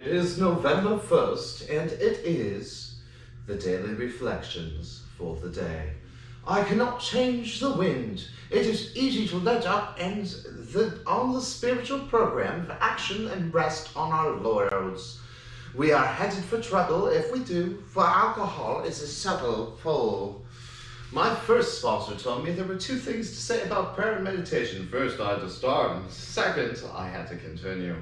It is November 1st, and it is the Daily Reflections for the day. I cannot change the wind. It is easy to let up and on the spiritual program of action and rest on our laurels. We are headed for trouble if we do, for alcohol is a subtle foe. My first sponsor told me there were two things to say about prayer and meditation. First, I had to start, and second, I had to continue.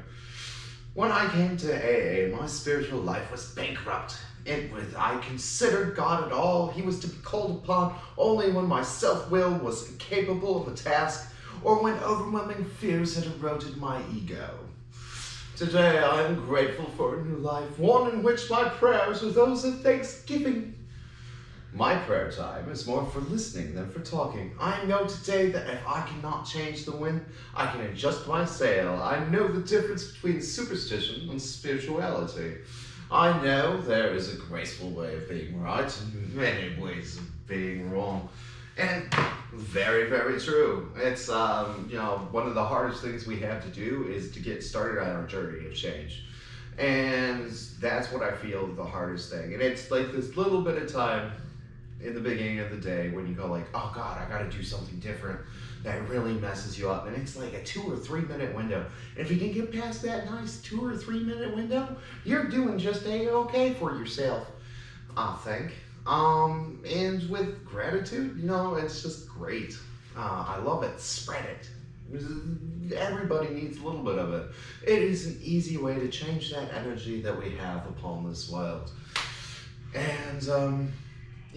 When I came to AA, my spiritual life was bankrupt. I considered God at all. He was to be called upon only when my self-will was incapable of a task or when overwhelming fears had eroded my ego. Today, I am grateful for a new life, one in which my prayers are those of thanksgiving. My prayer time is more for listening than for talking. I know today that if I cannot change the wind, I can adjust my sail. I know the difference between superstition and spirituality. I know there is a graceful way of being right and many ways of being wrong. And very, very true. It's, one of the hardest things we have to do is to get started on our journey of change. And that's what I feel the hardest thing. And it's like this little bit of time in the beginning of the day when you go like, oh God, I gotta do something different that really messes you up. And it's like a 2 or 3 minute window. And if you can get past that nice 2 or 3 minute window, you're doing just A-okay for yourself, I think. And with gratitude, it's just great. I love it. Spread it. Everybody needs a little bit of it. It is an easy way to change that energy that we have upon this world. And,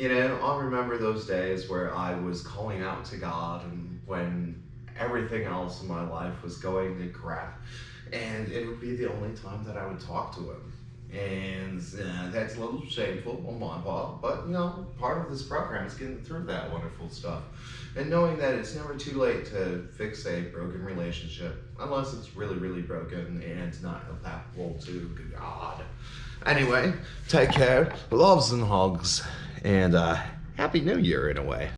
I remember those days where I was calling out to God and when everything else in my life was going to crap. And it would be the only time that I would talk to him. And that's a little shameful on my part, but part of this program is getting through that wonderful stuff. And knowing that it's never too late to fix a broken relationship, unless it's really, really broken and not applicable to God. Anyway, take care, loves and hugs, and Happy New Year in a way.